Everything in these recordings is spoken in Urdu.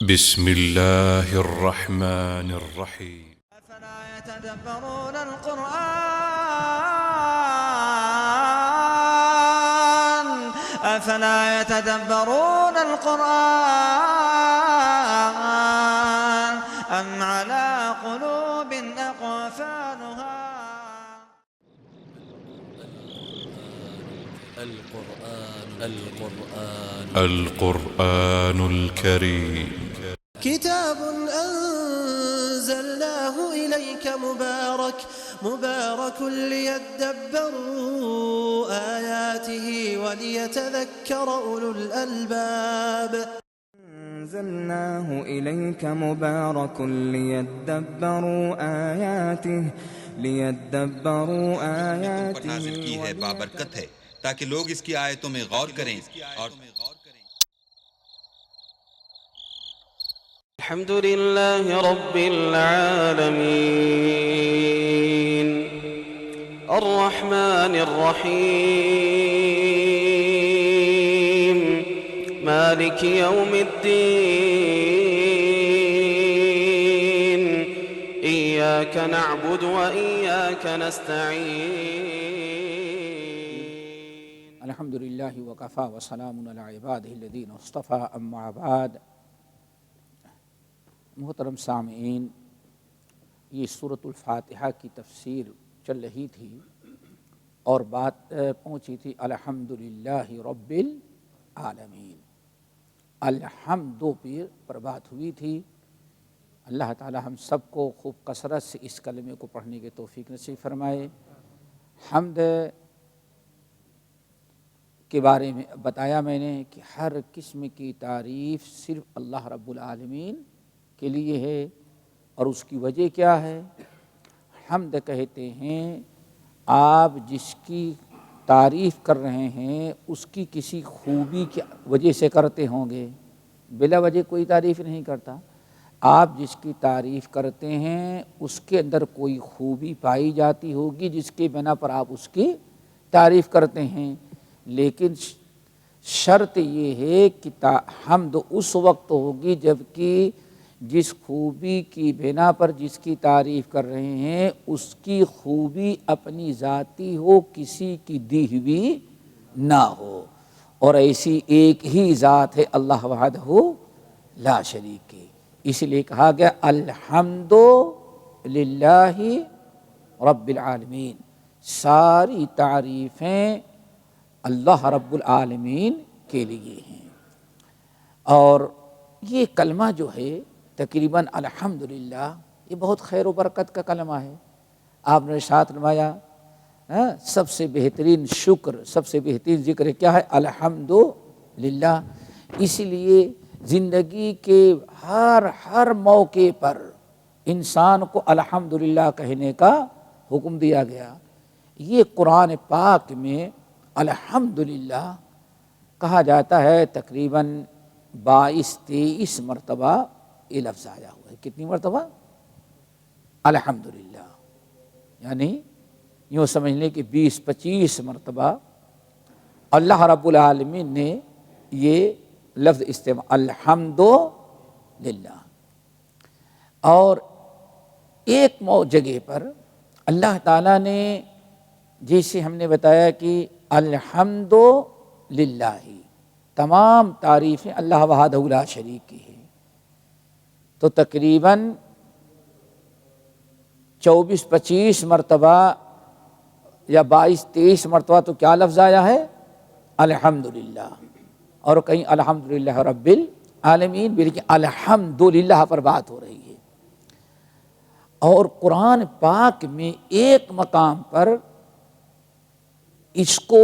بسم الله الرحمن الرحيم. أفلا يتدبرون القرآن أفلا يتدبرون القرآن أم على قلوب أقفالها. القرآن الكريم كتاب أنزلناه إليك مبارك ليدبروا آياته وليتذكر أولو الألباب. أنزلناه إليك مبارك ليدبروا آياته پر نازل کی ہے بابرکت ہے تاکہ لوگ اس کی آیتوں میں غور کریں اور الحمد لله رب العالمين الرحمن الرحيم مالك يوم الدين إياك نعبد وإياك نستعين. الحمد للہ وکفی وسلام علی عبادہ الذین اصطفی اما بعد. محترم سامعین، یہ سورۃ الفاتحہ کی تفسیر چل رہی تھی اور بات پہنچی تھی الحمدللہ رب العالمین. الحمد پر بات ہوئی تھی. اللہ تعالی ہم سب کو خوب کثرت سے اس کلمے کو پڑھنے کے توفیق نصیب فرمائے. حمد کے بارے میں بتایا میں نے کہ ہر قسم کی تعریف صرف اللہ رب العالمین کے لیے ہے. اور اس کی وجہ کیا ہے؟ حمد کہتے ہیں آپ جس کی تعریف کر رہے ہیں اس کی کسی خوبی کی وجہ سے کرتے ہوں گے. بلا وجہ کوئی تعریف نہیں کرتا. آپ جس کی تعریف کرتے ہیں اس کے اندر کوئی خوبی پائی جاتی ہوگی جس کے بنا پر آپ اس کی تعریف کرتے ہیں. لیکن شرط یہ ہے کہ حمد اس وقت ہوگی جب کہ جس خوبی کی بنا پر جس کی تعریف کر رہے ہیں اس کی خوبی اپنی ذاتی ہو، کسی کی دی ہوئی نہ ہو. اور ایسی ایک ہی ذات ہے اللہ وحدہ لا شریک ہے. اس لیے کہا گیا الحمد للہ رب العالمین. ساری تعریفیں اللہ رب العالمین کے لیے ہیں. اور یہ کلمہ جو ہے تقریباً الحمدللہ یہ بہت خیر و برکت کا کلمہ ہے. آپ نے ارشاد فرمایا سب سے بہترین شکر، سب سے بہترین ذکر کیا ہے؟ الحمدللہ. اس لیے زندگی کے ہر موقع پر انسان کو الحمدللہ کہنے کا حکم دیا گیا. یہ قرآن پاک میں الحمدللہ کہا جاتا ہے تقریباً 22-23 مرتبہ یہ لفظ آیا ہوا ہے. کتنی مرتبہ؟ الحمدللہ. یعنی یوں سمجھ لیں کہ 20-25 مرتبہ اللہ رب العالمین نے یہ لفظ استعمال الحمدللہ. اور ایک جگہ پر اللہ تعالیٰ نے جیسے ہم نے بتایا کہ الحمدللہ تمام تعریفیں اللہ وحدہ لا شریک کی ہیں، تو تقریباً 24-25 مرتبہ یا 22-23 مرتبہ تو کیا لفظ آیا ہے؟ الحمدللہ. اور کہیں الحمدللہ رب العالمین، بلکہ الحمدللہ پر بات ہو رہی ہے. اور قرآن پاک میں ایک مقام پر اس کو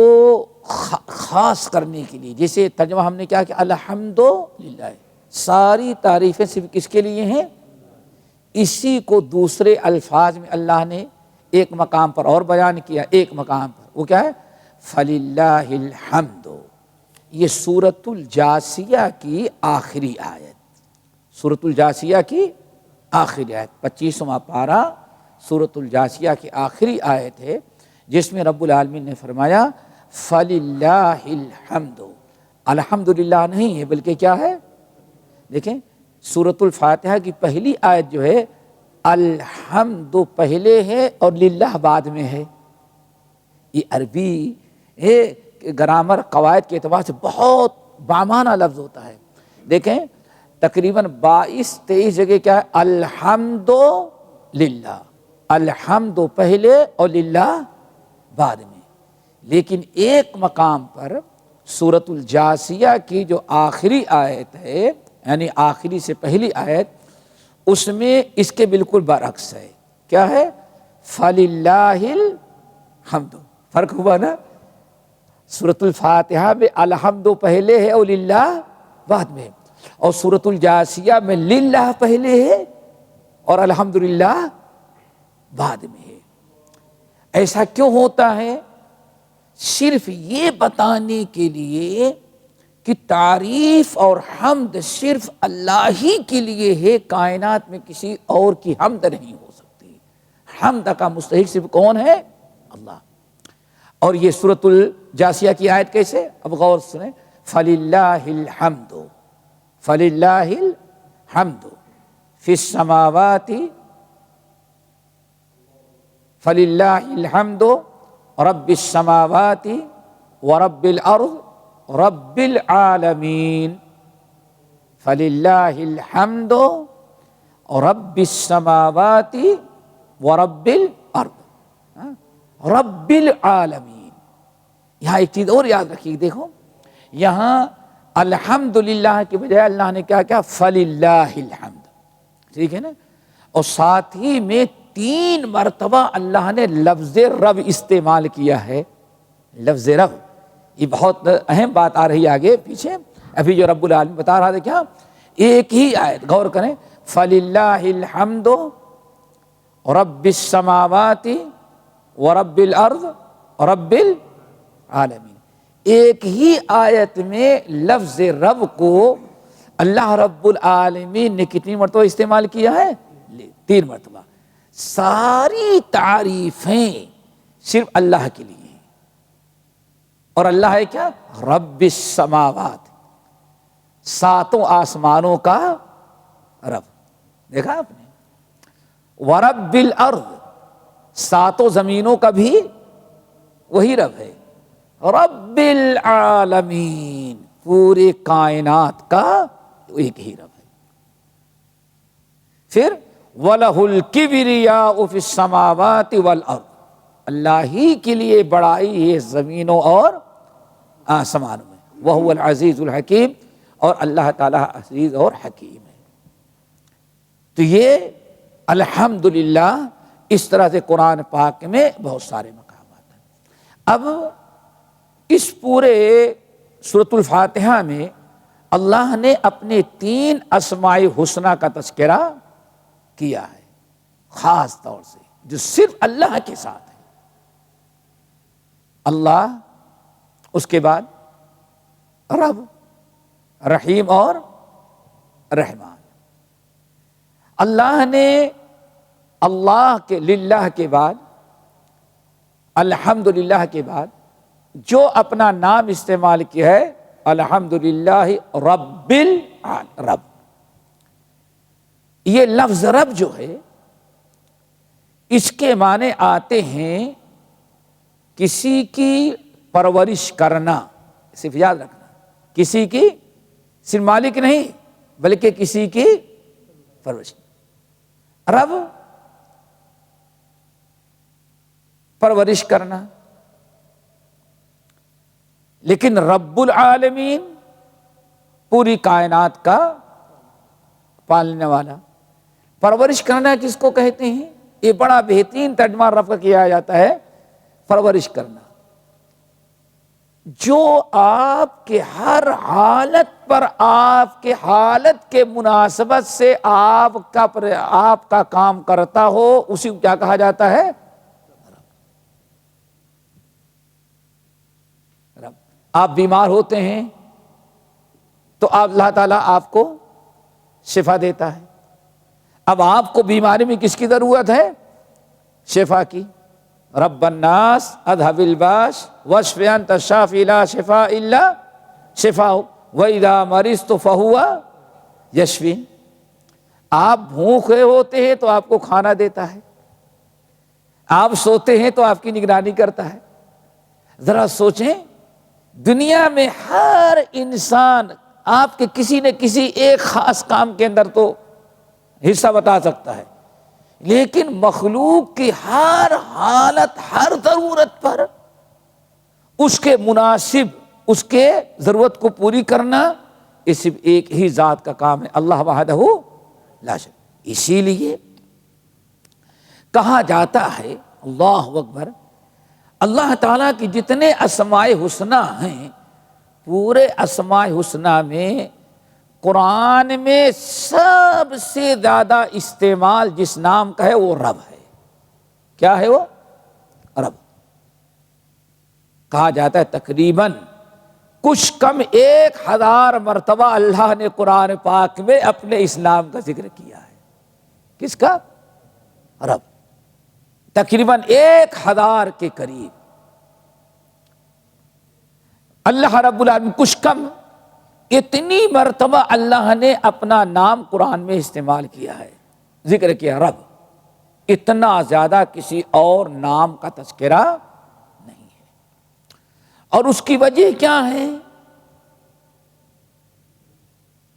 خاص کرنے کے لیے، جیسے ترجمہ ہم نے کیا کہ الحمدللہ ساری تعریفیں صرف کس کے لیے ہیں؟ اسی کو دوسرے الفاظ میں اللہ نے ایک مقام پر اور بیان کیا. ایک مقام پر وہ کیا ہے؟ فَلِلَّهِ الْحَمْدُ. یہ سورۃ الجاسیہ کی آخری آیت، سورۃ الجاسیہ کی آخری آیت 25واں پارہ سورۃ الجاسیہ کی آخری آیت ہے، جس میں رب العالمین نے فرمایا فَلِلَّهِ الْحَمْدُ. الحمدللہ نہیں ہے بلکہ کیا ہے؟ دیکھیں سورۃ الفاتحہ کی پہلی آیت جو ہے الحمد پہلے ہے اور للہ بعد میں ہے. یہ عربی گرامر قواعد کے اعتبار سے بہت بامانہ لفظ ہوتا ہے. دیکھیں تقریباً 22-23 جگہ کیا ہے الحمد للہ، الحمد پہلے اور للہ بعد میں. لیکن ایک مقام پر سورۃ الجاثیہ کی جو آخری آیت ہے، یعنی آخری سے پہلی آیت، اس میں اس کے بالکل برعکس ہے. کیا ہے؟ فَلِلَّهِ الْحَمْدُ. فرق ہوا نا. سورۃ الفاتحہ میں الحمد پہلے ہے اور للہ بعد میں، اور سورۃ الجاثیہ میں للہ پہلے ہے اور الحمدللہ بعد میں ہے. ایسا کیوں ہوتا ہے؟ صرف یہ بتانے کے لیے کہ تعریف اور حمد صرف اللہ ہی کے لیے ہے، کائنات میں کسی اور کی حمد نہیں ہو سکتی. حمد کا مستحق صرف کون ہے؟ اللہ. اور یہ سورۃ الجاثیہ کی آیت کیسے؟ اب غور سنیں. فَلِلَّهِ الْحَمْدُ فَلِلَّهِ الْحَمْدُ فِي السَّمَاوَاتِ فَلِلَّهِ الْحَمْدُ رَبِّ السَّمَاوَاتِ وَرَبِّ الْأَرْضِ رب العالمین. فللہ الحمد رب السماوات ورب الارض رب العالمین. یہاں ایک چیز اور یاد رکھیے، دیکھو یہاں الحمدللہ کے بجائے اللہ نے کیا کیا؟ فللہ الحمد. ٹھیک ہے نا. اور ساتھ ہی میں 3 مرتبہ اللہ نے لفظ رب استعمال کیا ہے. لفظ رب یہ بہت اہم بات آ رہی ہے آگے پیچھے. ابھی جو رب العالمین بتا رہا تھا کیا؟ ایک ہی آیت غور کریں. فَلِلَّهِ الْحَمْدُ رَبِّ السَّمَاوَاتِ وَرَبِّ الْأَرْضِ رَبِّ الْعَالَمِينَ. ایک ہی آیت میں لفظ رب کو اللہ رب العالمین نے کتنی مرتبہ استعمال کیا ہے؟ 3 مرتبہ. ساری تعریفیں صرف اللہ کے لیے، اور اللہ ہے کیا؟ رب السماوات، 7 آسمانوں کا رب. دیکھا آپ نے؟ ورب الارض، 7 زمینوں کا بھی وہی رب ہے. رب العالمین، پورے کائنات کا ایک ہی رب ہے. پھر وَلَهُ الْكِبْرِيَاءُ فِي السَّمَاوَاتِ وَالْأَرْضِ، اللہ ہی کے لیے بڑائی ہے زمینوں اور آسمانوں میں. وَهُوَ الْعَزِيزُ الْحَكِيمُ، اور اللہ تعالیٰ عزیز اور حکیم ہے. تو یہ الحمدللہ اس طرح سے قرآن پاک میں بہت سارے مقامات ہیں. اب اس پورے سورۃ الفاتحہ میں اللہ نے اپنے 3 اسماء حسنی کا تذکرہ کیا ہے خاص طور سے، جو صرف اللہ کے ساتھ ہے. اللہ، اس کے بعد رب، رحیم اور رحمان. اللہ نے اللہ کے للہ کے بعد، الحمدللہ کے بعد جو اپنا نام استعمال کیا ہے الحمدللہ رب العالمین. یہ لفظ رب جو ہے اس کے معنی آتے ہیں کسی کی پرورش کرنا. صرف یاد رکھنا، کسی کی صرف مالک نہیں بلکہ کسی کی پرورش. رب پرورش کرنا، لیکن رب العالمین پوری کائنات کا پالنے والا. پرورش کرنا کس کو کہتے ہیں؟ یہ بڑا بہترین ترجمہ رب کا کیا جاتا ہے پرورش کرنا. جو آپ کے ہر حالت پر آپ کے حالت کے مناسبت سے آپ کا کام کرتا ہو، اسی کو کیا کہا جاتا ہے؟ رب. آپ بیمار ہوتے ہیں تو اللہ تعالیٰ آپ کو شفا دیتا ہے. اب آپ کو بیماری میں کس کی ضرورت ہے؟ شفا کی. رب الناس اذهب الباس واشف انت الشافي لا شفاء الا شفاء واذا مرضت فهو يشفين. آپ بھوکے ہوتے ہیں تو آپ کو کھانا دیتا ہے، آپ سوتے ہیں تو آپ کی نگرانی کرتا ہے۔ ذرا سوچیں، دنیا میں ہر انسان آپ کے کسی نہ کسی ایک خاص کام کے اندر تو حصہ بتا سکتا ہے، لیکن مخلوق کی ہر حالت، ہر ضرورت پر اس کے مناسب، اس کے ضرورت کو پوری کرنا، یہ صرف ایک ہی ذات کا کام ہے، اللہ وحدہ لا شریک۔ اسی لیے کہا جاتا ہے، اللہ اکبر، اللہ تعالیٰ کی جتنے اسماء حسنی ہیں، پورے اسماء حسنی میں قرآن میں سب سے زیادہ استعمال جس نام کا ہے وہ رب ہے۔ کیا ہے وہ؟ رب۔ کہا جاتا ہے تقریباً کچھ کم 1000 مرتبہ اللہ نے قرآن پاک میں اپنے اسلام کا ذکر کیا ہے۔ کس کا؟ رب۔ تقریباً 1000 کے قریب اللہ رب العالمین، کچھ کم اتنی مرتبہ اللہ نے اپنا نام قرآن میں استعمال کیا ہے، ذکر کیا رب۔ اتنا زیادہ کسی اور نام کا تذکرہ نہیں ہے۔ اور اس کی وجہ کیا ہے؟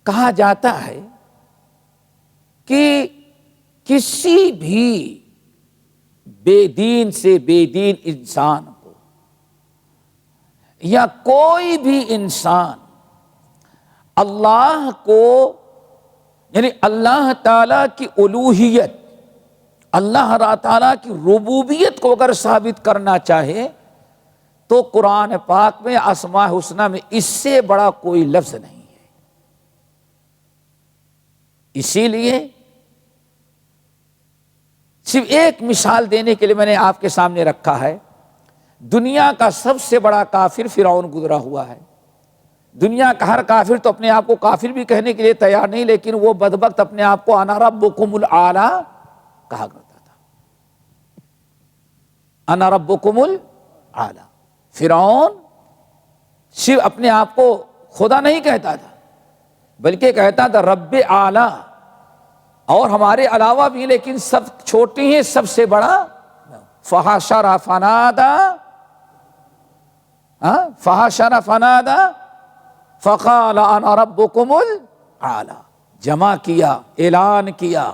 کہا جاتا ہے کہ کسی بھی بے دین سے بے دین انسان کو، یا کوئی بھی انسان اللہ کو، یعنی اللہ تعالیٰ کی الوہیت، اللہ تعالیٰ کی ربوبیت کو اگر ثابت کرنا چاہے تو قرآن پاک میں اسماء حسنی میں اس سے بڑا کوئی لفظ نہیں ہے۔ اسی لیے صرف ایک مثال دینے کے لیے میں نے آپ کے سامنے رکھا ہے، دنیا کا سب سے بڑا کافر فرعون گزرا ہوا ہے۔ دنیا کا ہر کافر تو اپنے آپ کو کافر بھی کہنے کے لیے تیار نہیں، لیکن وہ بدبخت اپنے آپ کو انا ربکم الاعلی کہا کرتا تھا۔ انا ربکم الاعلی۔ فرعون صرف اپنے آپ کو خدا نہیں کہتا تھا، بلکہ کہتا تھا رب اعلی، اور ہمارے علاوہ بھی، لیکن سب چھوٹے ہیں، سب سے بڑا فحشر فنادا، فحشر فنادا فقال انا ربکم الاعلی۔ جمع کیا، اعلان کیا،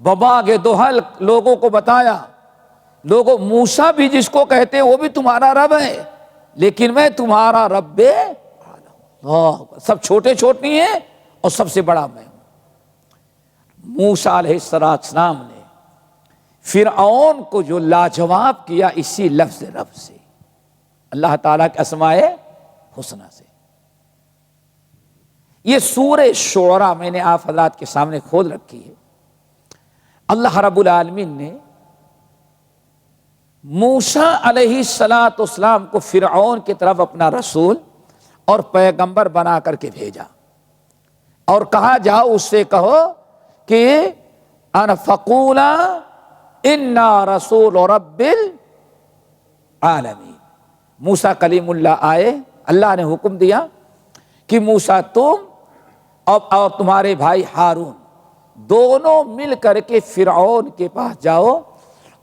بباغ دہل لوگوں کو بتایا، لوگوں موسیٰ بھی جس کو کہتے ہیں وہ بھی تمہارا رب ہے، لیکن میں تمہارا رب اعلی ہوں۔ سب چھوٹے چھوٹی ہیں اور سب سے بڑا میں ہوں۔ موسیٰ علیہ السلام نے فرعون کو جو لاجواب کیا اسی لفظ رب سے، اللہ تعالیٰ کے اسماء حسنی سے۔ یہ سورہ شعراء میں نے آپ حضرات کے سامنے کھول رکھی ہے۔ اللہ رب العالمین نے موسیٰ علیہ السلام کو فرعون کی طرف اپنا رسول اور پیغمبر بنا کر کے بھیجا، اور کہا جاؤ اس سے کہو کہ ان فقولا انا رسول رب العالمین۔ موسیٰ کلیم اللہ آئے، اللہ نے حکم دیا کہ موسیٰ تم اور تمہارے بھائی ہارون دونوں مل کر کے فرعون کے پاس جاؤ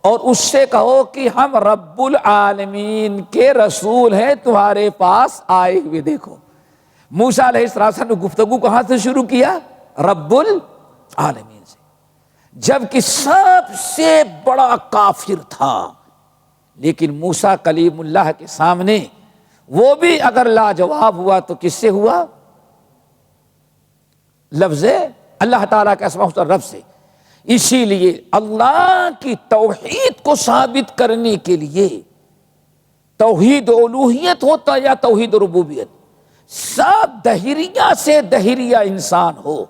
اور اس سے کہو کہ ہم رب العالمین کے رسول ہیں، تمہارے پاس آئے ہوئے دیکھو۔ موسیٰ علیہ السلام نے گفتگو کہاں سے شروع کیا؟ رب العالمین سے، جبکہ سب سے بڑا کافر تھا، لیکن موسیٰ کلیم اللہ کے سامنے وہ بھی اگر لاجواب ہوا تو کس سے ہوا؟ لفظ اللہ تعالیٰ کے اسماء حسنی رب سے۔ اسی لیے اللہ کی توحید کو ثابت کرنے کے لیے، توحید الوہیت ہوتا یا توحید ربوبیت، سب دہریہ سے دہریہ انسان ہو،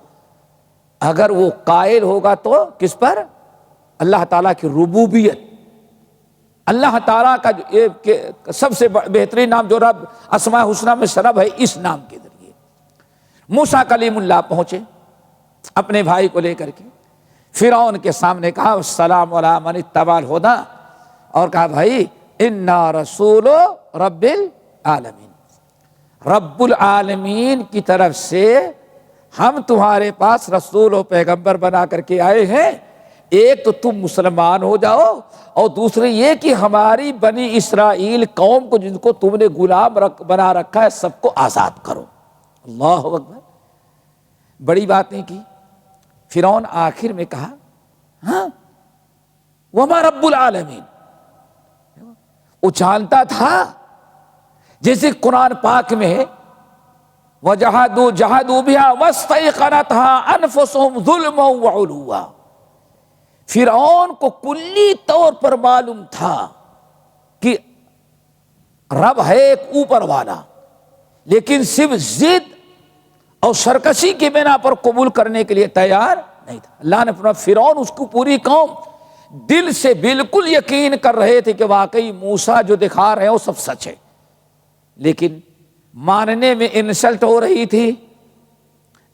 اگر وہ قائل ہوگا تو کس پر؟ اللہ تعالیٰ کی ربوبیت، اللہ تعالیٰ کا سب سے بہترین نام جو رب اسماء حسنی میں سے رب ہے، اس نام کے ذریعے موسیٰ کلیم اللہ پہنچے اپنے بھائی کو لے کر کے، فرعون کے سامنے کہا السلام علی من اتبع الہدی، اور کہا بھائی انا رسول رب العالمین، رب العالمین کی طرف سے ہم تمہارے پاس رسول و پیغمبر بنا کر کے آئے ہیں، ایک تو تم مسلمان ہو جاؤ، اور دوسری یہ کہ ہماری بنی اسرائیل قوم کو جن کو تم نے غلام بنا رکھا ہے سب کو آزاد کرو۔ اللہ اکبر، بڑی بات نہیں کی۔ فرعون آخر میں کہا ہاں وما رب العالمین، وہ جانتا تھا جیسے قرآن پاک میں ہے وَجَحَدُوا بِهَا وَاسْتَيْقَنَتْهَا أَنفُسُهُمْ ظُلْمًا وَعُلُوًّا۔ فرعون کو کلی طور پر معلوم تھا کہ رب ہے ایک اوپر والا، لیکن صرف ضد اور سرکشی کی بنا پر قبول کرنے کے لیے تیار نہیں تھا۔ اللہ نے فرمایا فرعون اس کو پوری قوم دل سے بالکل یقین کر رہے تھے کہ واقعی موسیٰ جو دکھا رہے ہیں وہ سب سچ ہے، لیکن ماننے میں انسلٹ ہو رہی تھی،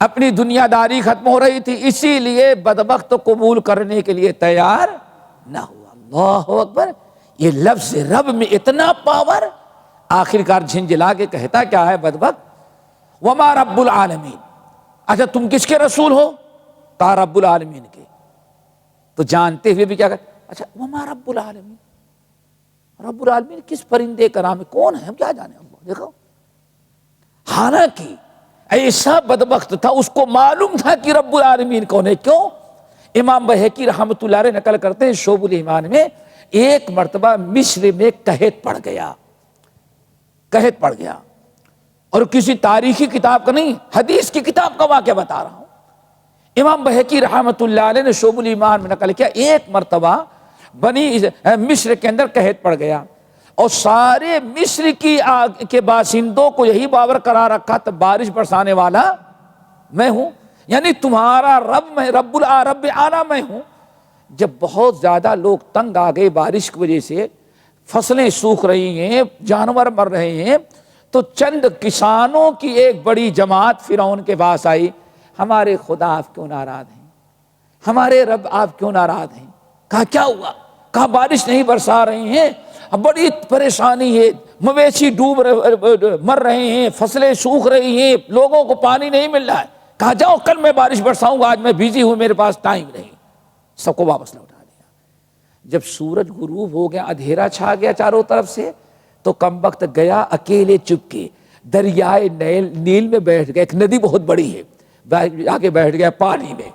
اپنی دنیا داری ختم ہو رہی تھی، اسی لیے بدبخت قبول کرنے کے لیے تیار نہ ہوا۔ اللہ اکبر، یہ لفظ رب میں اتنا پاور، آخرکار جھنجھلا کے کہتا کیا ہے بدبخت وما رب العالمین۔ اچھا تم کس کے رسول ہو؟ کہا رب العالمین کے۔ تو جانتے ہوئے بھی کیا کہتے اچھا وما رب العالمین، رب العالمین کس پرندے کا نام ہے، کون ہے، ہم کیا جانے اللہ، دیکھو۔ حالانکہ ایسا بدبخت تھا اس کو معلوم تھا کہ رب العالمین کون ہے۔ کیوں؟ امام بہقی رحمۃ اللہ علیہ نقل کرتے ہیں شعب الایمان میں، ایک مرتبہ مصر میں قحط پڑ گیا، قحط پڑ گیا، اور کسی تاریخی کتاب کا نہیں، حدیث کی کتاب کا واقعہ بتا رہا ہوں۔ امام بہقی رحمۃ اللہ علیہ نے شعب الایمان میں نقل کیا ایک مرتبہ بنی مصر کے اندر قحط پڑ گیا، اور سارے مصر کے باشندوں کو یہی باور کرا رکھا تھا بارش برسانے والا میں ہوں، یعنی تمہارا رب میں، رب اعلیٰ میں ہوں۔ جب بہت زیادہ لوگ تنگ آ گئے بارش کی وجہ سے، فصلیں سوکھ رہی ہیں، جانور مر رہے ہیں، تو چند کسانوں کی ایک بڑی جماعت فرعون کے پاس آئی، ہمارے خدا آپ کیوں ناراض ہیں، ہمارے رب آپ کیوں ناراض ہیں؟ کہا کیا ہوا؟ کہا بارش نہیں برسا رہے ہیں، بڑی پریشانی ہے، مویشی مر رہے ہیں، فصلیں سوکھ رہی ہیں، لوگوں کو پانی نہیں مل رہا ہے۔ کہا جاؤ کل میں بارش برساؤں گا، آج میں بیزی ہوں، میرے پاس ٹائم نہیں۔ سب کو واپس لوٹا دیا۔ جب سورج غروب ہو گیا، اندھیرا چھا گیا چاروں طرف سے، تو کمبخت گیا اکیلے چپ کے دریائے نیل میں بیٹھ گیا، ایک ندی بہت بڑی ہے، جا کے بیٹھ گیا پانی میں۔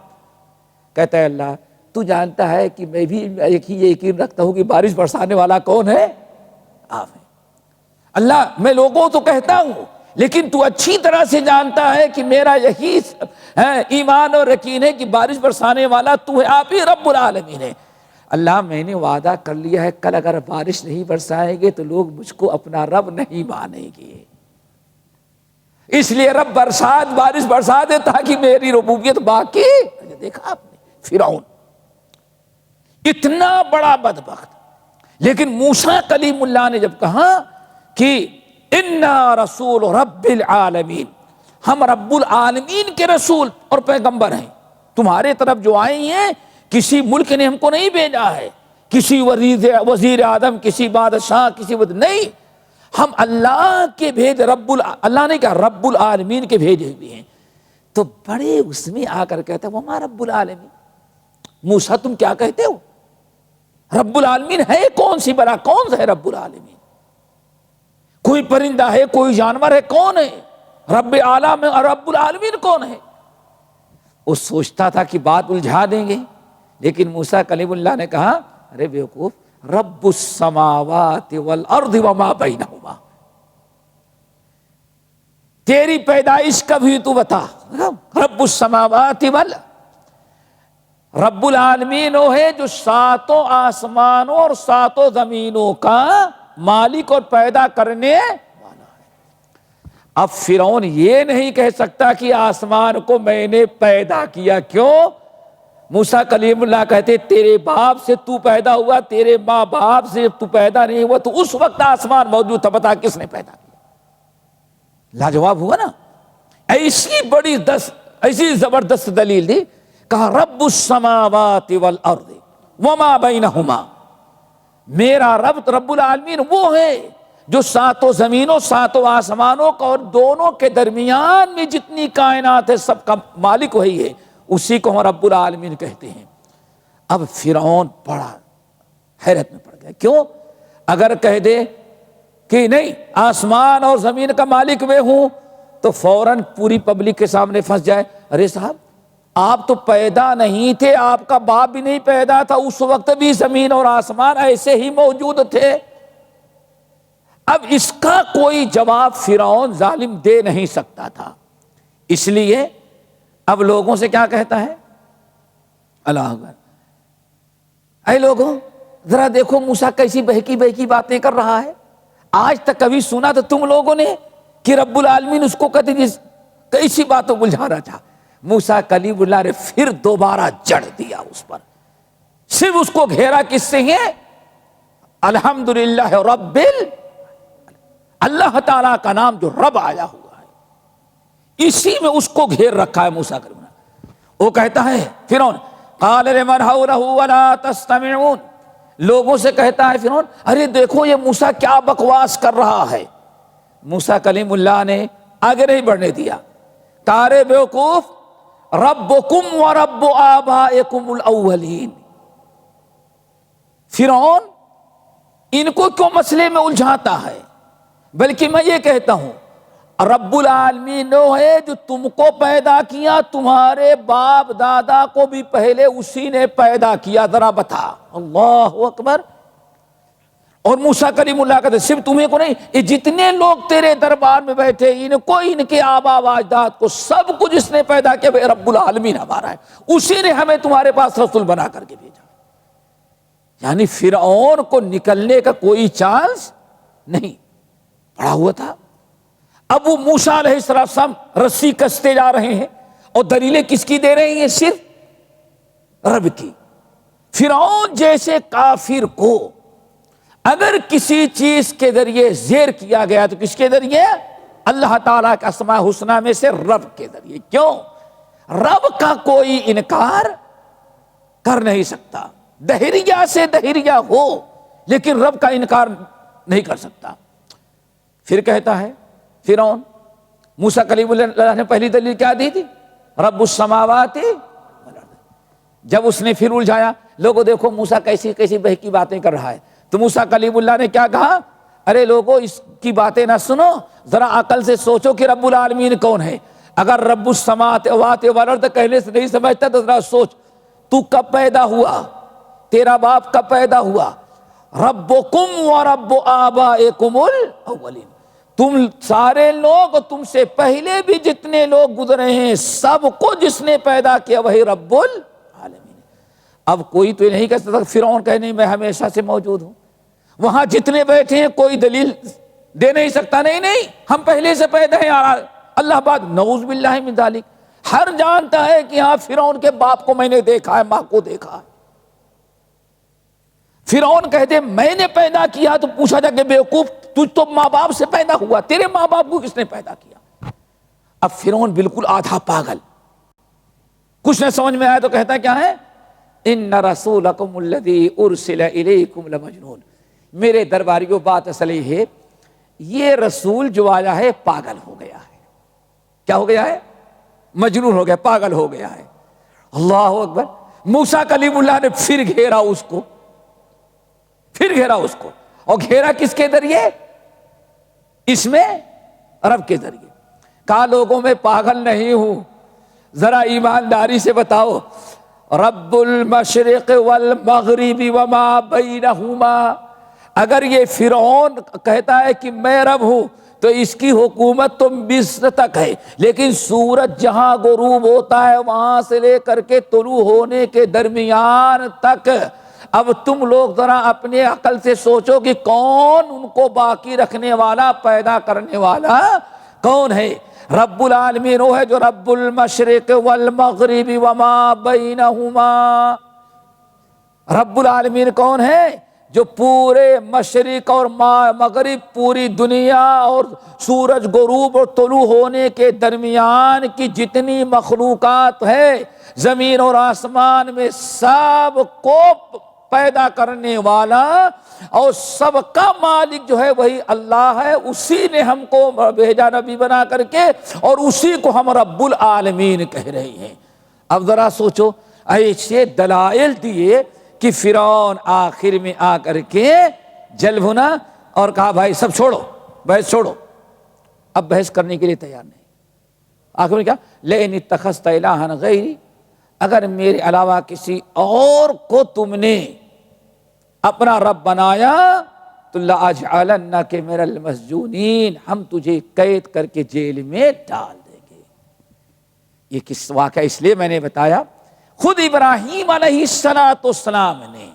کہتا ہے اللہ تو جانتا ہے کہ میں بھی یقین رکھتا ہوں کہ بارش برسانے والا کون ہے؟ آپ ہے۔ اللہ میں لوگوں تو کہتا ہوں، لیکن تو اچھی طرح سے جانتا ہے کہ میرا یہی ایمان اور یقین ہے کہ بارش برسانے والا تو ہے، آپ ہی رب العالمین ہے۔ اللہ میں نے وعدہ کر لیا ہے کل اگر بارش نہیں برسائیں گے تو لوگ مجھ کو اپنا رب نہیں مانیں گے، اس لیے رب بارش برسا دے تاکہ میری ربوبیت باقی۔ دیکھا آپ نے فرعون اتنا بڑا بدبخت، لیکن موسیٰ کلیم اللہ نے جب کہا کہ انا رسول رب العالمین، ہم رب العالمین کے رسول اور پیغمبر ہیں، تمہارے طرف جو آئے ہیں کسی ملک نے ہم کو نہیں بھیجا ہے، کسی وزیر اعظم، کسی بادشاہ، نہیں، ہم اللہ کے بھیج، اللہ نے کہا رب العالمین کے بھیجے ہوئے ہیں۔ تو بڑے اس میں آ کر کہتا وہ ہمارا رب العالمین، موسیٰ تم کیا کہتے ہو؟ رب العالمین ہے کون سی بلا، کون سا ہے رب العالمین؟ کوئی پرندہ ہے، کوئی جانور ہے، کون ہے رب اعلیٰ میں؟ اور رب العالمین کون ہے؟ وہ سوچتا تھا کہ بات الجھا دیں گے، لیکن موسیٰ کلیم اللہ نے کہا ارے بیوقوف، رب السماوات والارض وما بینہما، تیری پیدائش کبھی تو بتا، رب السماوات والارض، رب العالمین وہ ہے جو ساتوں آسمانوں اور ساتوں زمینوں کا مالک اور پیدا کرنے والا ہے۔ اب فرعون یہ نہیں کہہ سکتا کہ آسمان کو میں نے پیدا کیا، کیوں؟ موسیٰ کلیم اللہ کہتے تیرے باپ سے تو پیدا ہوا، تیرے ماں باپ سے تو پیدا نہیں ہوا، تو اس وقت آسمان موجود تھا، بتا کس نے پیدا کیا؟ لاجواب ہوا نا۔ ایسی زبردست دلیل دی، کہا رب السماوات والارض وما بینہما، میرا رب رب العالمین وہ ہے جو ساتوں زمینوں ساتوں آسمانوں کا اور دونوں کے درمیان میں جتنی کائنات ہے سب کا مالک وہی ہے، اسی کو ہم رب العالمین کہتے ہیں۔ اب فرعون بڑا حیرت میں پڑ گیا، کیوں؟ اگر کہہ دے کہ نہیں آسمان اور زمین کا مالک میں ہوں تو فوراً پوری پبلک کے سامنے پھنس جائے، ارے صاحب آپ تو پیدا نہیں تھے، آپ کا باپ بھی نہیں پیدا تھا، اس وقت بھی زمین اور آسمان ایسے ہی موجود تھے۔ اب اس کا کوئی جواب فرعون ظالم دے نہیں سکتا تھا، اس لیے اب لوگوں سے کیا کہتا ہے؟ اللہ اکبر، اے لوگوں ذرا دیکھو موسیٰ کیسی بہکی بہکی باتیں کر رہا ہے، آج تک کبھی سنا تو تم لوگوں نے کہ رب العالمین اس کو کیسی باتوں بلجھانا چاہا۔ موسیٰ کلیم اللہ نے پھر دوبارہ جڑ دیا اس پر، صرف اس کو گھیرا کس سے ہے؟ الحمدللہ رب اللہ تعالیٰ کا نام جو رب آیا ہوا ہے اسی میں اس کو گھیر رکھا ہے موسیٰ کلیم اللہ۔ وہ کہتا ہے فرعون قال لمن حولہ ولا تستمعون، لوگوں سے کہتا ہے فرعون ارے دیکھو یہ موسیٰ کیا بکواس کر رہا ہے۔ موسیٰ کلیم اللہ نے آگے نہیں بڑھنے دیا، تارے بیوقوف ربکم ورب آبائکم الاولین۔ فرعون ان کو کیوں مسئلے میں الجھاتا ہے؟ بلکہ میں یہ کہتا ہوں رب العالمین وہ ہے جو تم کو پیدا کیا، تمہارے باپ دادا کو بھی پہلے اسی نے پیدا کیا، ذرا بتا۔ اللہ اکبر۔ اور موسیٰ کلیم اللہ کہتے صرف تمہیں کو نہیں، یہ جتنے لوگ تیرے دربار میں بیٹھے ان کو، ان کے آبا و اجداد کو، سب کچھ جس نے پیدا کیا وہ رب العالمین ہمارا ہے، اسی نے ہمیں تمہارے پاس رسول بنا کر کے بھیجا۔ یعنی فرعون کو نکلنے کا کوئی چانس نہیں، پڑا ہوا تھا۔ اب وہ موسیٰ علیہ السلام رسی کستے جا رہے ہیں اور دلیلیں کس کی دے رہے ہیں؟ صرف رب کی۔ فرعون جیسے کافر کو اگر کسی چیز کے ذریعے زیر کیا گیا تو کس کے ذریعے؟ اللہ تعالیٰ کا اسماء حسنہ میں سے رب کے ذریعے۔ کیوں؟ رب کا کوئی انکار کر نہیں سکتا، دہریہ سے دہریہ ہو لیکن رب کا انکار نہیں کر سکتا۔ پھر کہتا ہے فرعون، موسیٰ کلیم اللہ نے پہلی دلیل کیا دی تھی؟ رب السماوات والارض۔ جب اس نے پھر الجھایا لوگوں دیکھو موسیٰ کیسی کیسی بہکی باتیں کر رہا ہے، تو موسیٰ کلیم اللہ نے کیا کہا؟ ارے لوگوں اس کی باتیں نہ سنو، ذرا عقل سے سوچو کہ رب العالمین کون ہے۔ اگر رب السماوات والارض کہنے سے نہیں سمجھتا تو ذرا سوچ تو کب پیدا ہوا، تیرا باپ کب پیدا ہوا؟ ربکم ورب آبائکم الاولین، تم سارے لوگ، تم سے پہلے بھی جتنے لوگ گزرے ہیں سب کو جس نے پیدا کیا وہی رب العالمین۔ اب کوئی تو نہیں کہہ سکتا فرعون کہنے میں ہمیشہ سے موجود ہوں، وہاں جتنے بیٹھے ہیں کوئی دلیل دے نہیں سکتا، نہیں ہم پہلے سے پیدا ہیں اللہ بات، نعوذ باللہ من ذالک۔ ہر جانتا ہے کہ ہاں فرعون کے باپ کو میں نے دیکھا ہے، ماں کو دیکھا ہے۔ فرعون کہتے میں نے پیدا کیا تو پوچھا جا کہ بیوقوف تجھ تو ماں باپ سے پیدا ہوا، تیرے ماں باپ کو کس نے پیدا کیا؟ اب فرعون بالکل آدھا پاگل، کچھ نہ سمجھ میں آیا تو کہتا کیا ہے؟ ان رسولکم الذی ارسل الیکم لمجنون، میرے درباریوں بات اصل یہ ہے یہ رسول جو آیا ہے پاگل ہو گیا ہے۔ کیا ہو گیا ہے؟ مجنون ہو گیا، پاگل ہو گیا ہے۔ اللہ اکبر۔ موسیٰ کلیم اللہ نے پھر گھیرا اس کو، اور گھیرا کس کے ذریعے؟ اس میں رب کے ذریعے۔ کہا لوگوں میں پاگل نہیں ہوں، ذرا ایمانداری سے بتاؤ رب المشرق والمغرب وما بینہما، اگر یہ فرعون کہتا ہے کہ میں رب ہوں تو اس کی حکومت تو مصر تک ہے، لیکن سورج جہاں غروب ہوتا ہے وہاں سے لے کر کے طلوع ہونے کے درمیان تک، اب تم لوگ ذرا اپنے عقل سے سوچو کہ کون ان کو باقی رکھنے والا، پیدا کرنے والا کون ہے؟ رب العالمین وہ ہے جو رب المشرق والمغرب وما بینہما۔ رب العالمین کون ہے؟ جو پورے مشرق اور مغرب، پوری دنیا اور سورج غروب اور طلوع ہونے کے درمیان کی جتنی مخلوقات ہے زمین اور آسمان میں سب کو پیدا کرنے والا اور سب کا مالک جو ہے وہی اللہ ہے، اسی نے ہم کو بھیجا نبی بنا کر کے، اور اسی کو ہم رب العالمین کہہ رہے ہیں۔ اب ذرا سوچو، ایسے دلائل دیے کہ فرعون آخر میں آ کر کے جل بھنا اور کہا بھائی سب چھوڑو، بحث چھوڑو، اب بحث کرنے کے لیے تیار نہیں۔ آخر میں کیا، لئن اتخذت الہا غیری، اگر میرے علاوہ کسی اور کو تم نے اپنا رب بنایا تو لأجعلنک من المسجونین، ہم تجھے قید کر کے جیل میں ڈال دیں گے۔ یہ کس واقعہ اس لیے میں نے بتایا، خود ابراہیم علیہ السلام نے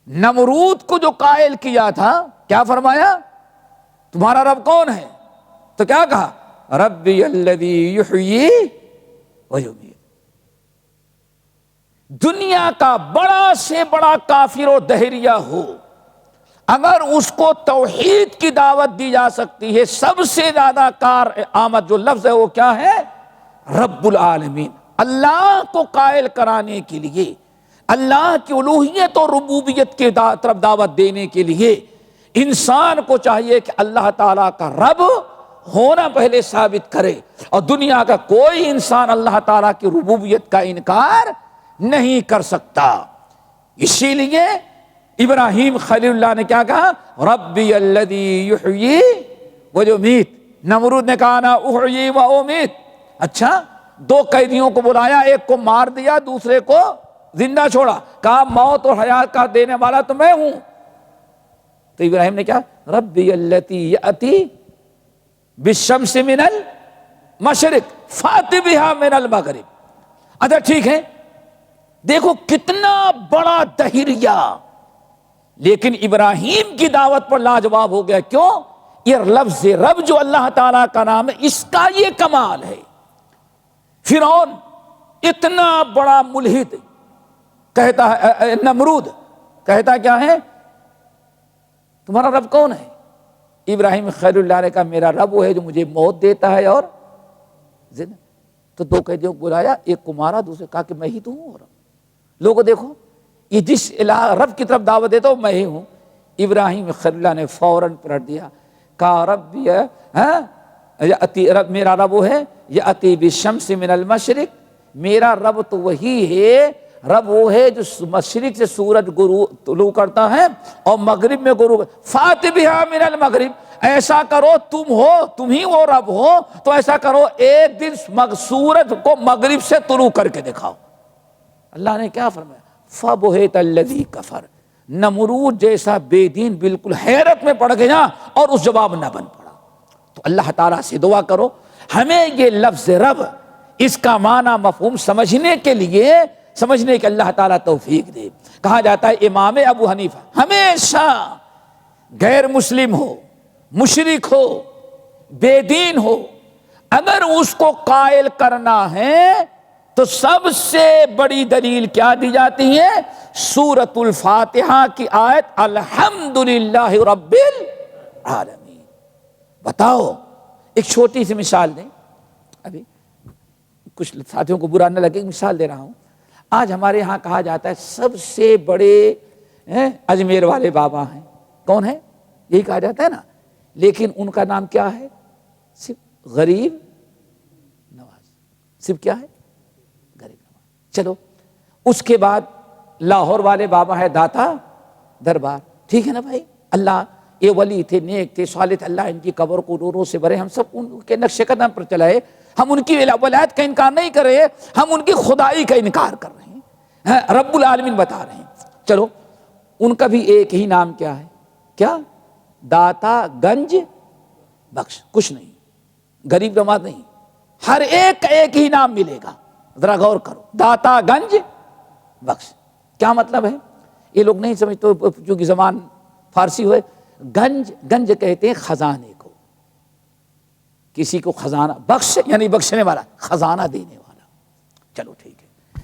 نمرود کو جو قائل کیا تھا، کیا فرمایا، تمہارا رب کون ہے؟ تو کیا کہا، ربی الذی یحیی ویمیت۔ دنیا کا بڑا سے بڑا کافر و دہریہ ہو، اگر اس کو توحید کی دعوت دی جا سکتی ہے، سب سے زیادہ کار آمد جو لفظ ہے وہ کیا ہے، رب العالمین۔ اللہ کو قائل کرانے کے لیے، اللہ کی الوہیت اور ربوبیت کی طرف دعوت دینے کے لیے انسان کو چاہیے کہ اللہ تعالیٰ کا رب ہونا پہلے ثابت کرے، اور دنیا کا کوئی انسان اللہ تعالیٰ کی ربوبیت کا انکار نہیں کر سکتا۔ اسی لیے ابراہیم خلیل اللہ نے کیا کہا، ربی الذی یحیی ویمیت۔ نمرود نے کہا نا احیی و امیت۔ اچھا، دو قیدیوں کو بلایا، ایک کو مار دیا، دوسرے کو زندہ چھوڑا، کہا موت اور حیات کا دینے والا تو میں ہوں۔ تو ابراہیم نے کیا، ربی الذی یأتی بالشمس من المشرق فأت بها من المغرب۔ اچھا ٹھیک ہے، دیکھو کتنا بڑا دہریہ، لیکن ابراہیم کی دعوت پر لاجواب ہو گیا۔ کیوں؟ یہ لفظ رب جو اللہ تعالیٰ کا نام ہے، اس کا یہ کمال ہے۔ فرعون اتنا بڑا ملحد کہتا ہے، نمرود کہتا کیا ہے، تمہارا رب کون ہے؟ ابراہیم خلیل اللہ نے کہا میرا رب وہ ہے جو مجھے موت دیتا ہے اور زندہ۔ تو دو قیدیوں کو بلایا، ایک کو مارا، دوسرے کہا کہ میں ہی تو ہوں۔ اور لوگوں دیکھو، یہ جس رب کی طرف دعوت دیتا ہوں میں ہی ہوں۔ ابراہیم خلیل اللہ نے فوراً پلٹ دیا، کہا رب میرا رب وہ ہے یأتی بالشمس من المشرق، میرا رب تو وہی ہے، رب وہ ہے جو مشرق سے سورج طلوع کرتا ہے اور مغرب میں غروب۔ فات بہا من المغرب، ایسا کرو تم ہی وہ رب ہو تو ایسا کرو ایک دن سورج کو مغرب سے طلوع کر کے دکھاؤ۔ اللہ نے کیا فرمایا، فبہت الذی کفر۔ نمرود جیسا بے دین بالکل حیرت میں پڑ گیا اور اس جواب نہ بن پڑا۔ تو اللہ تعالیٰ سے دعا کرو ہمیں یہ لفظ رب، اس کا معنی مفہوم سمجھنے کے لیے، سمجھنے کے اللہ تعالیٰ توفیق دے۔ کہا جاتا ہے امام ابو حنیفہ ہمیشہ غیر مسلم ہو، مشرک ہو، بے دین ہو، اگر اس کو قائل کرنا ہے تو سب سے بڑی دلیل کیا دی جاتی ہے، سورۃ الفاتحہ کی آیت الحمدللہ رب العالمین۔ بتاؤ، ایک چھوٹی سی مثال دیں، ابھی کچھ ساتھیوں کو برا نہ لگے، مثال دے رہا ہوں۔ آج ہمارے ہاں کہا جاتا ہے سب سے بڑے اجمیر والے بابا ہیں، کون ہے؟ یہی کہا جاتا ہے نا، لیکن ان کا نام کیا ہے؟ صرف غریب نواز۔ صرف کیا ہے؟ غریب نواز۔ چلو اس کے بعد لاہور والے بابا ہے داتا دربار، ٹھیک ہے نا بھائی؟ اللہ یہ ولی تھے، نیک تھے، صالح تھے، اللہ ان کی قبر کو نوروں سے بھرے، ہم سب ان کے نقش قدم پر چلائے، ہم ان کی ولایت کا انکار نہیں کر رہے، ہم ان کی خدائی کا انکار کر رہے ہیں، رب العالمین بتا رہے ہیں۔ چلو ان کا بھی ایک ہی نام کیا ہے؟ کیا؟ داتا گنج بخش، کچھ نہیں، غریب نواز نہیں، ہر ایک کا ایک ہی نام ملے گا۔ ذرا غور کرو، داتا گنج بخش کیا مطلب ہے؟ یہ لوگ نہیں سمجھتے چونکہ زبان فارسی ہوئے۔ گنج کہتے ہیں خزانے کو، کسی کو خزانہ، بخش یعنی بخشنے والا، خزانہ دینے والا۔ چلو ٹھیک ہے۔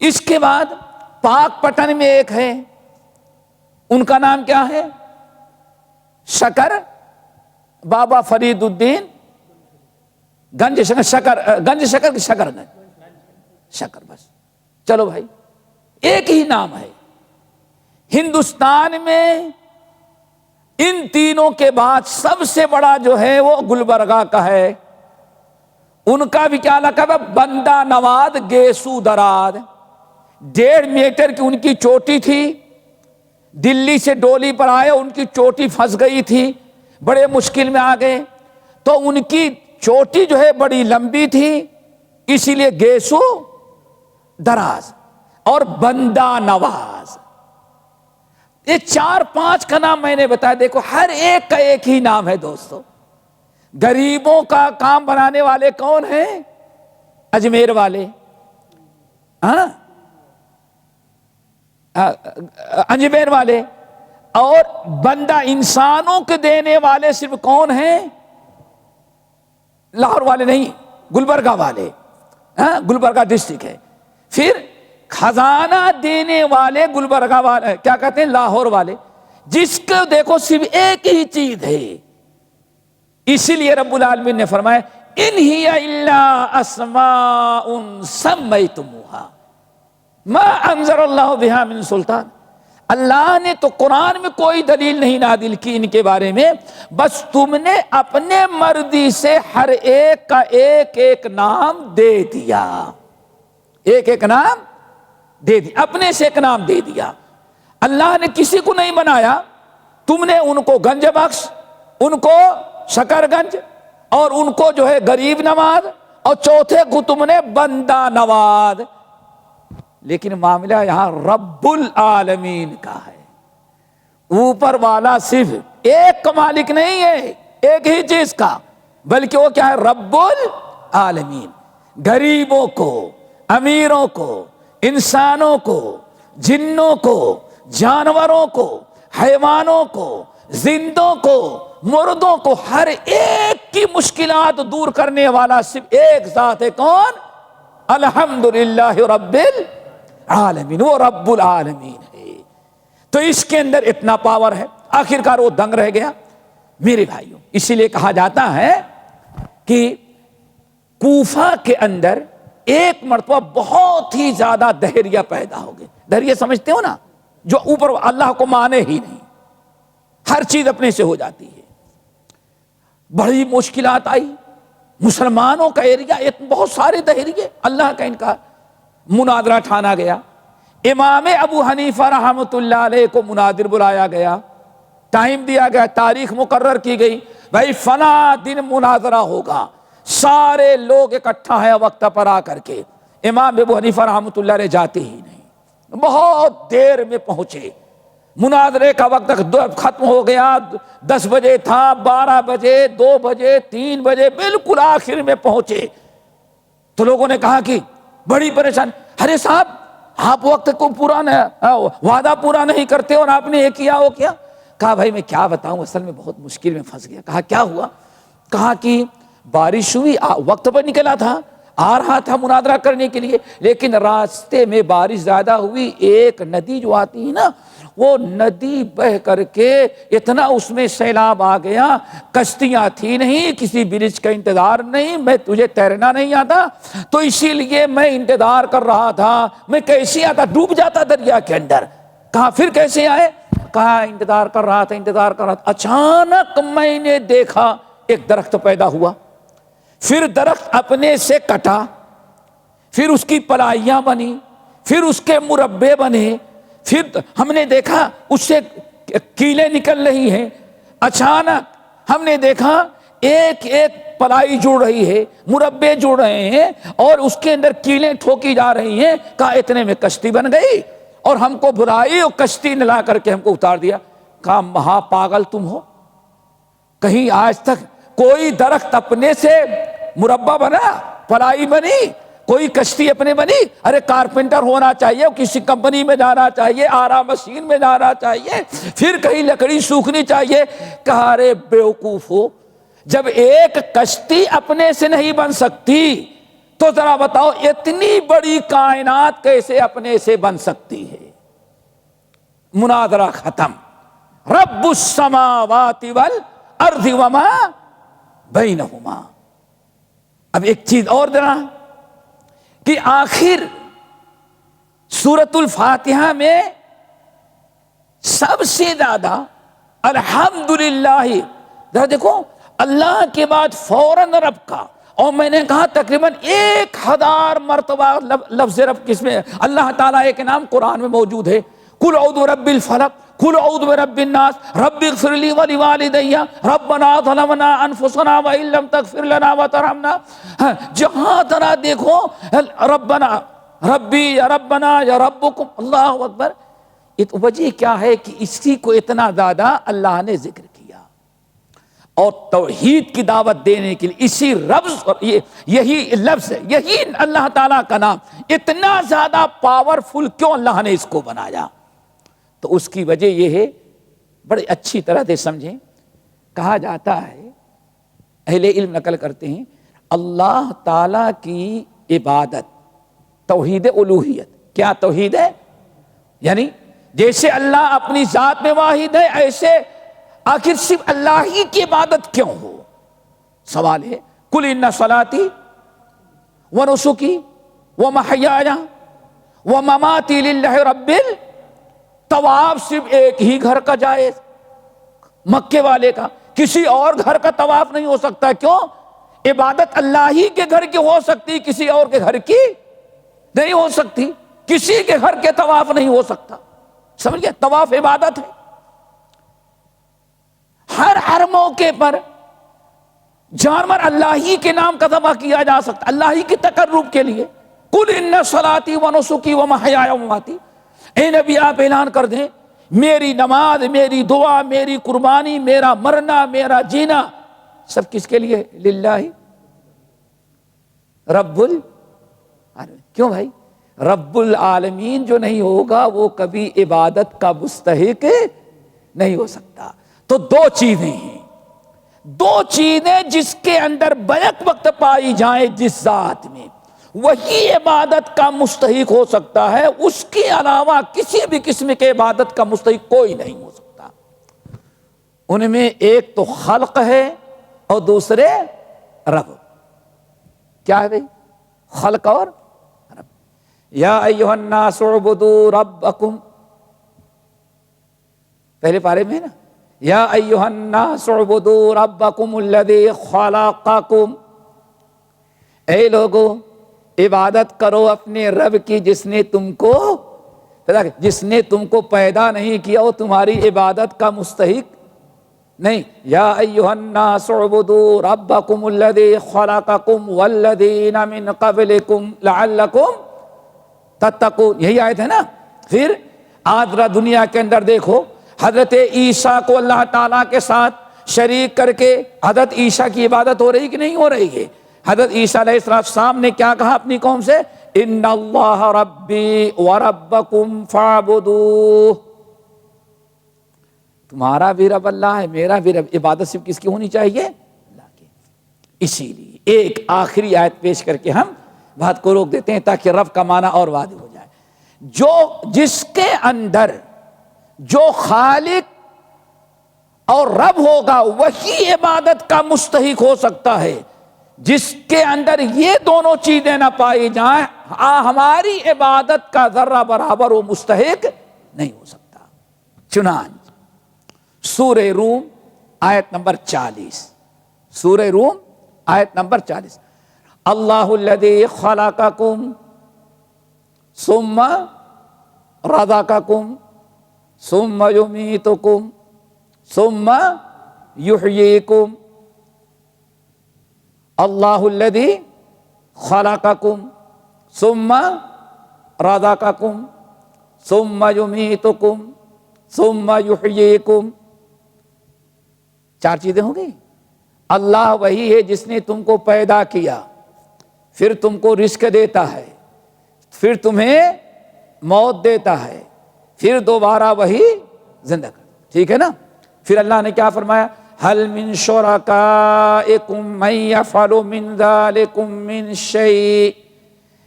اس کے بعد پاک پٹن میں ایک ہے، ان کا نام کیا ہے؟ شکر بابا فرید الدین گنج شکر، گنج شکر کی شکر گنج شکر، بس۔ چلو بھائی ایک ہی نام ہے ہندوستان میں. ان تینوں کے بعد سب سے بڑا جو ہے وہ گلبرگہ کا ہے. ان کا بھی کیا لقب ہے؟ بندہ نواد گیسو دراد. 1.5 میٹر کی ان کی چوٹی تھی. دلی سے ڈولی پر آئے, ان کی چوٹی پھنس گئی تھی, بڑے مشکل میں آ گئے, تو ان کی چوٹی جو ہے بڑی لمبی تھی, اسی لیے گیسو دراز اور بندہ نواز. یہ 4-5 کا نام میں نے بتایا. دیکھو ہر ایک کا ایک ہی نام ہے دوستو. غریبوں کا کام بنانے والے کون ہیں؟ اجمیر والے, ہاں اجمیر والے. اور بندہ انسانوں کے دینے والے صرف کون ہیں؟ لاہور والے نہیں, گلبرگہ والے. ہاں گلبرگہ ڈسٹرکٹ ہے. پھر خزانہ دینے والے گلبرگہ والے کیا کہتے ہیں؟ لاہور والے. جس کو دیکھو صرف ایک ہی چیز ہے. اسی لیے رب العالمین نے فرمایا ان ہی الا اسماء سمیتموها ما انزل اللہ بہا من سلطان. اللہ نے تو قرآن میں کوئی دلیل نہیں نازل کی ان کے بارے میں, بس تم نے اپنے مرضی سے ہر ایک کا ایک ایک نام دے دیا. ایک ایک نام دے دیا, اپنے سے ایک نام دے دیا. اللہ نے کسی کو نہیں بنایا. تم نے ان کو گنج بخش, ان کو شکر گنج, اور ان کو جو ہے غریب نواز, اور چوتھے کو تم نے بندہ نواز. لیکن معاملہ یہاں رب العالمین کا ہے. اوپر والا صرف ایک کا مالک نہیں ہے ایک ہی چیز کا, بلکہ وہ کیا ہے؟ رب العالمین. غریبوں کو, امیروں کو, انسانوں کو, جنوں کو, جانوروں کو, حیوانوں کو, زندوں کو, مردوں کو, ہر ایک کی مشکلات دور کرنے والا صرف ایک ذات ہے. کون؟ الحمدللہ رب العالمین. وہ رب العالمین ہے. تو اس کے اندر اتنا پاور ہے. آخرکار وہ دنگ رہ گیا. میرے بھائیوں, اسی لیے کہا جاتا ہے کہ کوفہ کے اندر ایک مرتبہ بہت ہی زیادہ دہریہ پیدا ہو گئے. دہریہ سمجھتے ہو نا, جو اوپر اللہ کو مانے ہی نہیں, ہر چیز اپنے سے ہو جاتی ہے. بڑی مشکلات آئی. مسلمانوں کا ایریا بہت سارے دہریے, اللہ کا ان کا مناظرہ ٹھانا گیا. امام ابو حنیفہ رحمۃ اللہ علیہ کو مناظر بلایا گیا, ٹائم دیا گیا, تاریخ مقرر کی گئی, بھائی فلاں دن مناظرہ ہوگا. سارے لوگ اکٹھا ہیں وقت پر آ کر کے. امام ابو حنیفہ رحمۃ اللہ علیہ جاتے ہی نہیں, بہت دیر میں پہنچے. مناظرے کا وقت ختم ہو گیا. 10 بجے تھا, 12 بجے, 2 بجے, 3 بجے, بالکل آخر میں پہنچے. تو لوگوں نے کہا کہ بڑی پریشان, ارے صاحب آپ وقت کو پورا وعدہ پورا نہیں کرتے اور آپ نے یہ کیا وہ کیا. کہا بھائی میں کیا بتاؤں, اصل میں بہت مشکل میں پھنس گیا. کہا کیا ہوا؟ کہا کہ بارش ہوئی, وقت پر نکلا تھا, آ رہا تھا مناظرہ کرنے کے لیے, لیکن راستے میں بارش زیادہ ہوئی. ایک ندی جو آتی ہے نا, وہ ندی بہ کر کے اتنا اس میں سیلاب آ گیا, کشتیاں تھی نہیں, کسی برج کا انتظار نہیں, میں تجھے تیرنا نہیں آتا تو اسی لیے میں انتظار کر رہا تھا. میں کیسے آتا, ڈوب جاتا دریا کے اندر. کہا پھر کیسے آئے؟ کہا انتظار کر رہا تھا. اچانک میں نے دیکھا ایک درخت پیدا ہوا. پھر درخت اپنے سے کٹا, پھر اس کی پلائیاں بنی, پھر اس کے مربے بنے, پھر ہم نے دیکھا اس سے کیلیں نکل رہی ہیں. اچانک ہم نے دیکھا ایک ایک پلائی جڑ رہی ہے, مربے جڑ رہے ہیں, اور اس کے اندر کیلیں ٹھوکی جا رہی ہیں. کہا اتنے میں کشتی بن گئی, اور ہم کو بلائی اور کشتی نے لا کر کے ہم کو اتار دیا. کہا مہا پاگل تم ہو, کہیں آج تک کوئی درخت اپنے سے مربع بنا, پلائی بنی, کوئی کشتی اپنے بنی؟ ارے کارپینٹر ہونا چاہیے, کسی کمپنی میں جانا چاہیے, آرا مشین میں جانا چاہیے, پھر کہیں لکڑی سوکھنی چاہیے. کہا ارے بیوقوف ہو, جب ایک کشتی اپنے سے نہیں بن سکتی تو ذرا بتاؤ اتنی بڑی کائنات کیسے اپنے سے بن سکتی ہے. مناظرہ ختم. رب السماوات والارض وما بینہما. اب ایک چیز اور ذرا کہ آخر سورۃ الفاتحہ میں سب سے زیادہ الحمدللہ، ذرا دیکھو اللہ کے بعد فوراً رب کا، اور میں نے کہا تقریباً 1000 مرتبہ لفظ رب کس میں اللہ تعالیٰ ایک نام قرآن میں موجود ہے. قل اعوذ برب الفلق، قل اعوذ برب الناس، رب اغفر لی ولوالدی، ربنا ظلمنا انفسنا وان لم تغفر لنا وترحمنا. جہاں ذرا دیکھو ربنا ربی یا ربنا یا ربکم، اللہ اکبر. وجہ کیا ہے کہ اسی کو اتنا زیادہ اللہ نے ذکر کیا، اور توحید کی دعوت دینے کے لیے اسی لفظ اور یہی لفظ ہے، یہی اللہ تعالیٰ کا نام اتنا زیادہ پاورفل کیوں اللہ نے اس کو بنایا؟ تو اس کی وجہ یہ ہے، بڑے اچھی طرح سے سمجھیں. کہا جاتا ہے، اہل علم نقل کرتے ہیں، اللہ تعالیٰ کی عبادت توحید الوہیت. کیا توحید ہے؟ یعنی جیسے اللہ اپنی ذات میں واحد ہے، ایسے آخر صرف اللہ ہی کی عبادت کیوں ہو؟ سوال ہے. قل ان صلاتی ونسکی ومحیایا ومماتی للہ رب طواف صرف ایک ہی گھر کا جائز، مکے والے کا، کسی اور گھر کا طواف نہیں ہو سکتا. کیوں؟ عبادت اللہ ہی کے گھر کی ہو سکتی، کسی اور کے گھر کی نہیں ہو سکتی. کسی کے گھر کے طواف نہیں ہو سکتا. سمجھ گئے؟ طواف عبادت ہے. ہر موقع پر جانور اللہ ہی کے نام کا ذبح کیا جا سکتا، اللہ ہی کی تقرب کے لیے. قل ان صلاتی ونسکی ومحیایا ومماتی، اے نبی آپ اعلان کر دیں میری نماز، میری دعا، میری قربانی، میرا مرنا، میرا جینا سب کس کے لیے؟ للہ رب العالمین. کیوں بھائی؟ رب العالمین جو نہیں ہوگا وہ کبھی عبادت کا مستحق نہیں ہو سکتا. تو دو چیزیں ہیں، دو چیزیں جس کے اندر بیک وقت پائی جائیں جس ذات میں، وہی عبادت کا مستحق ہو سکتا ہے. اس کے علاوہ کسی بھی قسم کے عبادت کا مستحق کوئی نہیں ہو سکتا. ان میں ایک تو خلق ہے اور دوسرے رب. کیا ہے بھائی؟ خلق اور رب. یا ایھا الناس اعبدوا ربکم، پہلے پارے میں نا، یا ایھا الناس اعبدوا ربکم الذی خلقکم، اے لوگو عبادت کرو اپنے رب کی جس نے تم کو پیدا نہیں کیا، وہ تمہاری عبادت کا مستحق نہیں. یا ایھا الناس اعبدوا ربکم الذی خلقکم والذین من قبلکم لعلکم تتقون، یہی آیت ہے نا. پھر آج دنیا کے اندر دیکھو، حضرت عیسیٰ کو اللہ تعالیٰ کے ساتھ شریک کر کے حضرت عیسیٰ کی عبادت ہو رہی کہ نہیں ہو رہی ہے؟ حضرت عیسیٰ علیہ السلام نے کیا کہا اپنی قوم سے؟ ان اللہ ربی وربکم فاعبدوہ، تمہارا بھی رب اللہ ہے، میرا بھی رب. عبادت صرف کس کی ہونی چاہیے؟ اللہ کی. اسی لیے ایک آخری آیت پیش کر کے ہم بات کو روک دیتے ہیں تاکہ رب کا معنی اور واضح ہو جائے. جس کے اندر جو خالق اور رب ہوگا وہی عبادت کا مستحق ہو سکتا ہے. جس کے اندر یہ دونوں چیزیں نہ پائی جائیں ہماری عبادت کا ذرہ برابر وہ مستحق نہیں ہو سکتا. چنانچہ سورہ روم آیت نمبر 40، سورہ روم آیت نمبر 40، اللہ الذی خلقکم ثم رزقکم ثم یمیتکم ثم یحییکم. اللہ الذی خلقکم ثم رزقکم ثم یمیتکم ثم یحییکم. 4 چیزیں ہو گئی. اللہ وہی ہے جس نے تم کو پیدا کیا، پھر تم کو رزق دیتا ہے، پھر تمہیں موت دیتا ہے، پھر دوبارہ وہی زندہ کرتا. ٹھیک ہے نا؟ پھر اللہ نے کیا فرمایا؟ هل من شرکائکم من یفعل من ذلکم من شیء.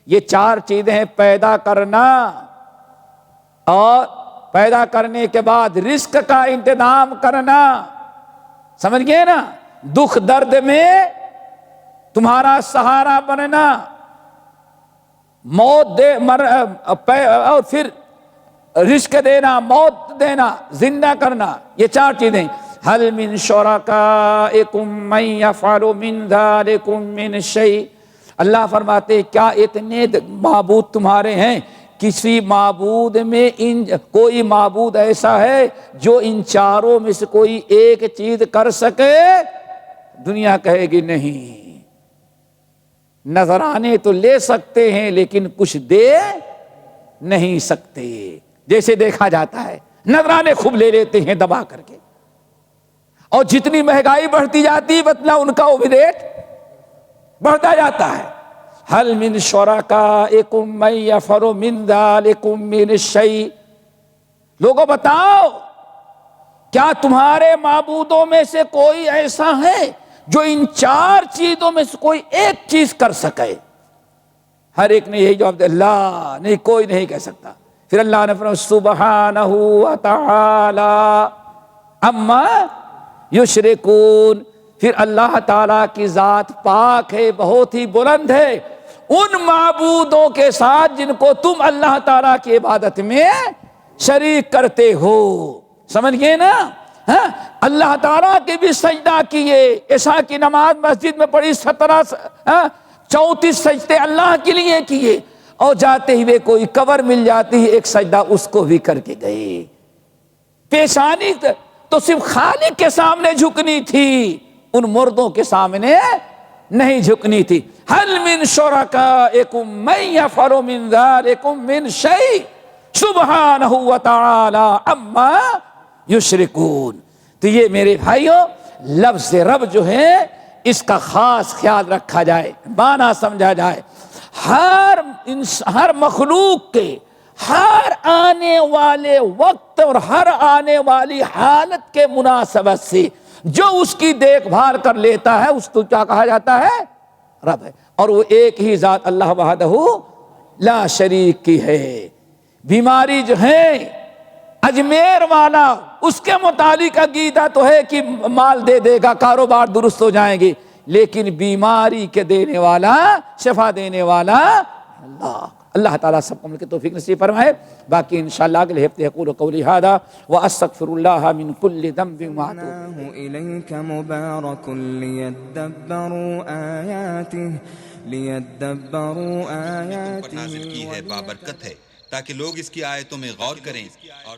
یہ 4 چیزیں ہیں، پیدا کرنا اور پیدا کرنے کے بعد رزق کا انتظام کرنا، سمجھ گئے نا؟ دکھ درد میں تمہارا سہارا بننا، موت دے اور پھر رزق دینا، موت دینا، زندہ کرنا، یہ 4 چیزیں. هل من شرکائکم من یفعل من ذلکم من شیء. اللہ فرماتے کیا اتنے معبود تمہارے ہیں، کسی معبود میں کوئی معبود ایسا ہے جو ان 4 میں سے کوئی ایک چیز کر سکے؟ دنیا کہے گی نہیں. نذرانے تو لے سکتے ہیں لیکن کچھ دے نہیں سکتے. جیسے دیکھا جاتا ہے نذرانے خوب لے لیتے ہیں دبا کر کے، اور جتنی مہنگائی بڑھتی جاتی ہے اتنا ان کا وہ ریٹ بڑھتا جاتا ہے. هل من شرکائکم من یفعل من ذلکم من شیء. لوگوں بتاؤ کیا تمہارے معبودوں میں سے کوئی ایسا ہے جو ان 4 چیزوں میں سے کوئی ایک چیز کر سکے؟ ہر ایک نے یہی جواب دیا، اللہ نہیں، کوئی نہیں کہہ سکتا. پھر اللہ نے فرمایا سبحانہ وتعالی اما یشرکون. پھر اللہ تعالیٰ کی ذات پاک ہے، بہت ہی بلند ہے ان معبودوں کے ساتھ جن کو تم اللہ تعالیٰ کی عبادت میں شریک کرتے ہو. سمجھ گئے نا؟ اللہ تعالیٰ کے بھی سجدہ کیے، عشاء کی نماز مسجد میں پڑھی 34 سجدے اللہ کے لیے کیے، اور جاتے ہوئے کوئی قبر مل جاتی ہے ایک سجدہ اس کو بھی کر کے گئے. پیشانی تو صرف خالق کے سامنے جھکنی تھی، ان مردوں کے سامنے نہیں جھکنی تھی. هل من شرکائکم من یفعل من ذلکم من شیء سبحانہ وتعالی عما یشرکون. تو یہ میرے بھائیوں لفظ رب جو ہے اس کا خاص خیال رکھا جائے، معنی سمجھا جائے. ہر مخلوق کے ہر آنے والے وقت اور ہر آنے والی حالت کے مناسبت سے جو اس کی دیکھ بھال کر لیتا ہے اس کو کیا کہا جاتا ہے؟ رب ہے. اور وہ ایک ہی ذات اللہ وحدہ لا شریک کی ہے. بیماری جو ہے اجمیر والا اس کے متعلق عقیدہ تو ہے کہ مال دے دے گا، کاروبار درست ہو جائیں گے، لیکن بیماری کے دینے والا، شفا دینے والا اللہ. اللہ تعالیٰ سب کو مل کے توفیق نصیب فرمائے. باقی انشاءاللہ اگلے ہفتے اقول قولی ھذا واستغفر اللہ من کل ذنب واتوب إليك مبارك ليدبروا آياته نازل کی ہے بابرکت ہے تاکہ لوگ اس کی آیتوں میں غور کریں اور